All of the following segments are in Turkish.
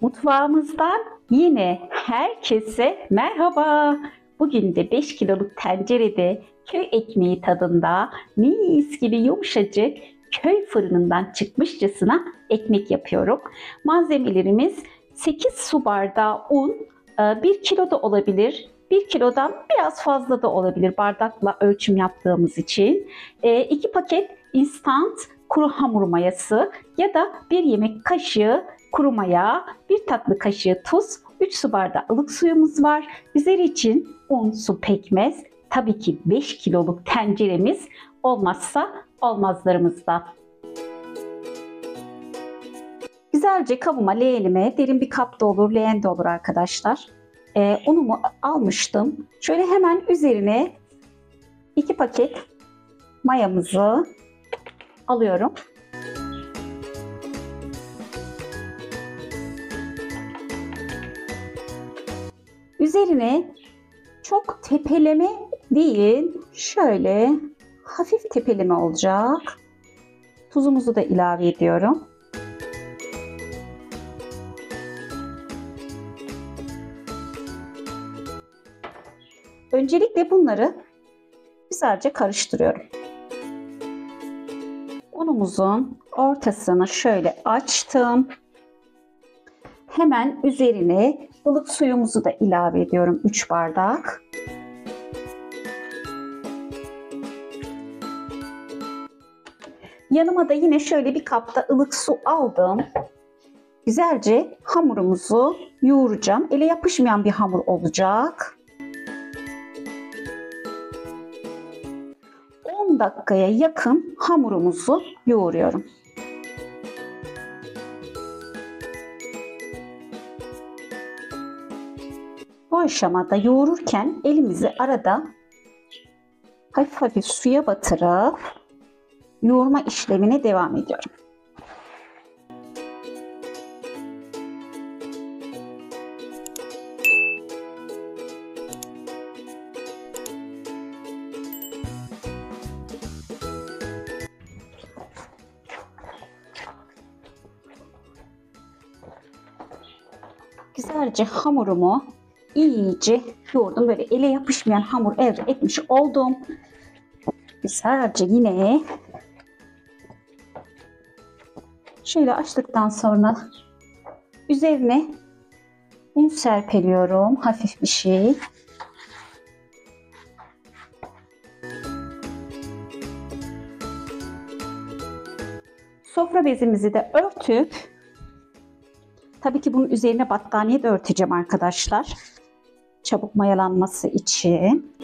Mutfağımızdan yine herkese merhaba. Bugün de 5 kiloluk tencerede köy ekmeği tadında mis gibi yumuşacık köy fırınından çıkmışçasına ekmek yapıyorum. Malzemelerimiz 8 su bardağı un, 1 kilo da olabilir. 1 kilodan biraz fazla da olabilir bardakla ölçüm yaptığımız için. 2 paket instant kuru hamur mayası ya da 1 yemek kaşığı kuru maya, 1 tatlı kaşığı tuz, 3 su bardağı ılık suyumuz var. Üzeri için un, su, pekmez, tabii ki 5 kiloluk tenceremiz olmazsa olmazlarımızdan. Güzelce kabıma, leğenime, derin bir kap da olur, leğen de olur arkadaşlar. Unumu almıştım. Şöyle hemen üzerine 2 paket mayamızı alıyorum. Üzerine çok tepeleme değil, şöyle hafif tepeleme olacak. Tuzumuzu da ilave ediyorum. Öncelikle bunları güzelce karıştırıyorum. Unumuzun ortasını şöyle açtım. Hemen üzerine ılık suyumuzu da ilave ediyorum 3 bardak. Yanıma da yine şöyle bir kapta ılık su aldım. Güzelce hamurumuzu yoğuracağım. Ele yapışmayan bir hamur olacak. 10 dakikaya yakın hamurumuzu yoğuruyorum. Bu aşamada yoğururken elimizi arada hafif hafif suya batırıp yoğurma işlemine devam ediyorum. Güzelce hamurumu iyice yoğurdum. Böyle ele yapışmayan hamur elde etmiş oldum. Güzelce yine şöyle açtıktan sonra üzerine un serpeliyorum. Hafif bir şey. Sofra bezimizi de örtüp, tabii ki bunun üzerine battaniye de örteceğim arkadaşlar. Çabuk mayalanması için.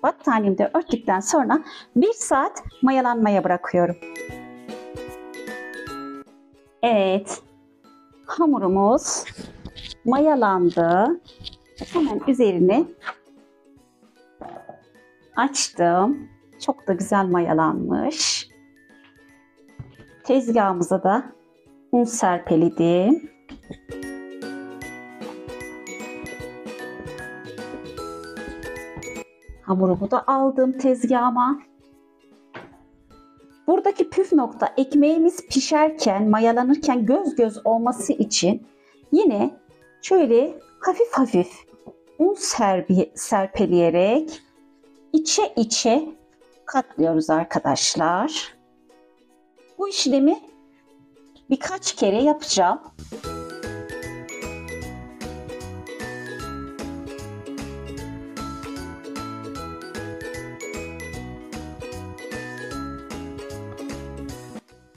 Battaniyemi de örttükten sonra 1 saat mayalanmaya bırakıyorum. Evet. Hamurumuz mayalandı. Hemen üzerine açtım. Çok da güzel mayalanmış. Tezgahımıza da un serpeledim. Hamurumu da aldım tezgahıma. Buradaki püf nokta, ekmeğimiz pişerken, mayalanırken göz göz olması için yine şöyle hafif hafif un serpeleyerek içe içe katlıyoruz arkadaşlar. Bu işlemi birkaç kere yapacağım.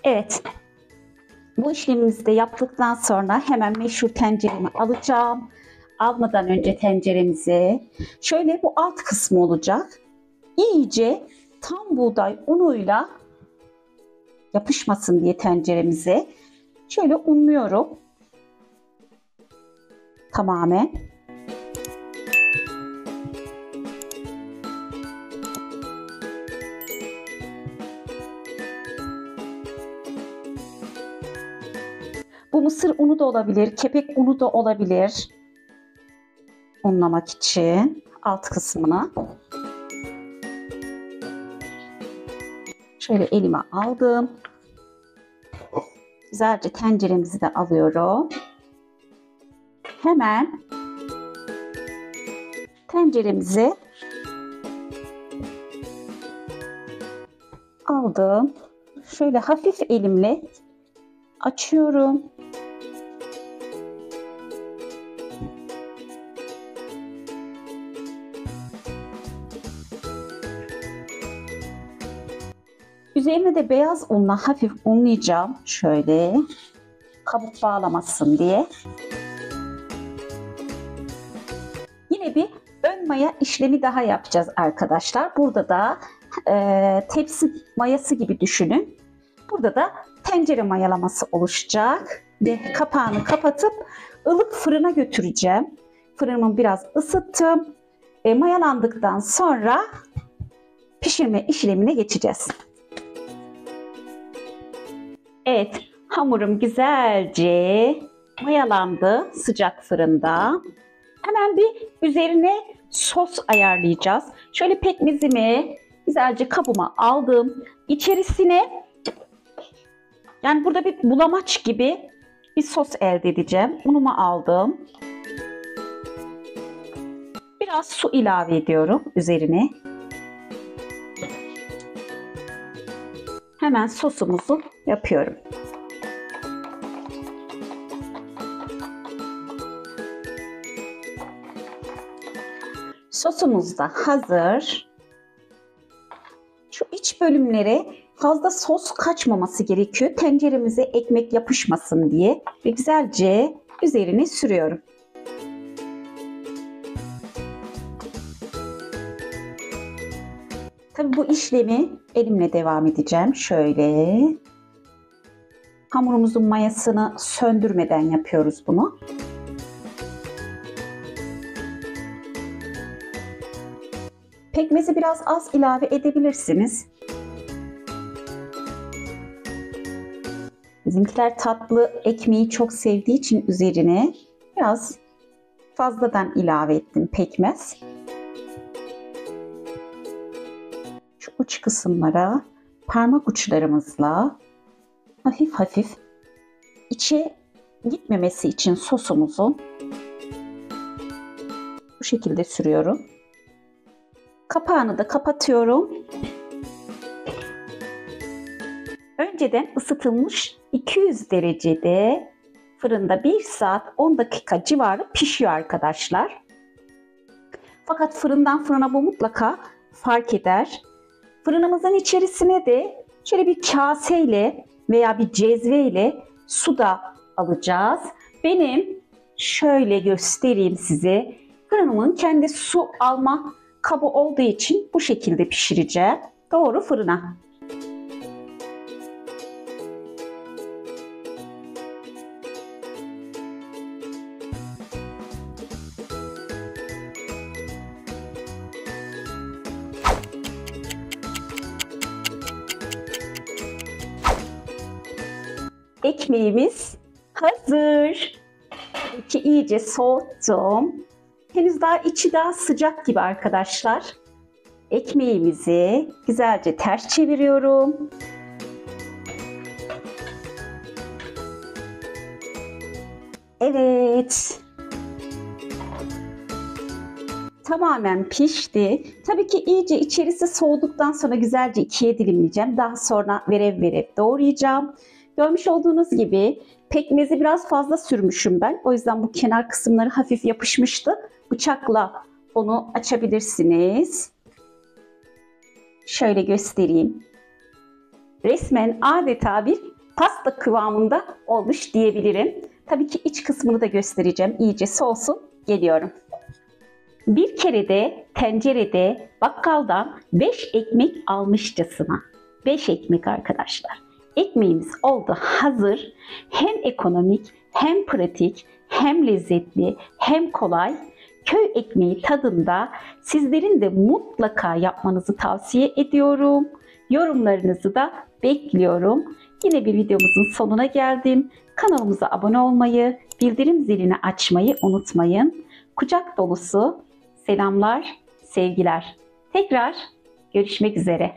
Evet. Bu işlemimizi de yaptıktan sonra hemen meşhur tenceremi alacağım. Almadan önce tenceremize şöyle bu alt kısmı olacak. İyice tam buğday unuyla yapışmasın diye tenceremize şöyle unluyorum. Tamamen. Bu mısır unu da olabilir, kepek unu da olabilir. Unlamak için alt kısmına. Şöyle elime aldım. Güzelce tenceremizi de alıyorum. Hemen tenceremizi aldım. Şöyle hafif elimle açıyorum. Üzerine de beyaz unla hafif unlayacağım. Şöyle kabuk bağlamasın diye. Yine bir ön maya işlemi daha yapacağız arkadaşlar. Burada da tepsi mayası gibi düşünün. Burada da tencere mayalaması oluşacak. Ve kapağını kapatıp ılık fırına götüreceğim. Fırınımı biraz ısıttım. Mayalandıktan sonra pişirme işlemine geçeceğiz. Evet, hamurum güzelce mayalandı sıcak fırında. Hemen bir üzerine sos ayarlayacağız. Şöyle pekmezimi güzelce kabıma aldım. İçerisine yani burada bir bulamaç gibi bir sos elde edeceğim. Unumu aldım. Biraz su ilave ediyorum üzerine. Hemen sosumuzu yapıyorum. Sosumuz da hazır. Şu iç bölümlere fazla sos kaçmaması gerekiyor. Tenceremize ekmek yapışmasın diye ve güzelce üzerine sürüyorum. Tabii bu işlemi elimle devam edeceğim. Şöyle hamurumuzun mayasını söndürmeden yapıyoruz bunu. Pekmezi biraz az ilave edebilirsiniz. Bizimkiler tatlı ekmeği çok sevdiği için üzerine biraz fazladan ilave ettim pekmez. Şu uç kısımlara parmak uçlarımızla hafif hafif içe gitmemesi için sosumuzu bu şekilde sürüyorum. Kapağını da kapatıyorum. Önceden ısıtılmış 200 derecede fırında 1 saat 10 dakika civarı pişiyor arkadaşlar. Fakat fırından fırına bu mutlaka fark eder. Fırınımızın içerisine de şöyle bir kaseyle veya bir cezveyle su da alacağız. Benim şöyle göstereyim size. Fırınımın kendi su alma kabı olduğu için bu şekilde pişireceğim. Doğru fırına. Ekmeğimiz hazır. İçi iyice soğuttum. Henüz daha içi daha sıcak gibi arkadaşlar. Ekmeğimizi güzelce ters çeviriyorum. Evet. Tamamen pişti. Tabii ki iyice içerisi soğuduktan sonra güzelce ikiye dilimleyeceğim. Daha sonra verev doğrayacağım. Görmüş olduğunuz gibi pekmezi biraz fazla sürmüşüm ben. O yüzden bu kenar kısımları hafif yapışmıştı. Bıçakla onu açabilirsiniz. Şöyle göstereyim. Resmen adeta bir pasta kıvamında olmuş diyebilirim. Tabii ki iç kısmını da göstereceğim. İyice soğusun. Geliyorum. Bir kere de tencerede bakkaldan 5 ekmek almışçasına. 5 ekmek arkadaşlar. Ekmeğimiz oldu hazır. Hem ekonomik, hem pratik, hem lezzetli, hem kolay. Köy ekmeği tadında sizlerin de mutlaka yapmanızı tavsiye ediyorum. Yorumlarınızı da bekliyorum. Yine bir videomuzun sonuna geldim. Kanalımıza abone olmayı, bildirim zilini açmayı unutmayın. Kucak dolusu selamlar, sevgiler. Tekrar görüşmek üzere.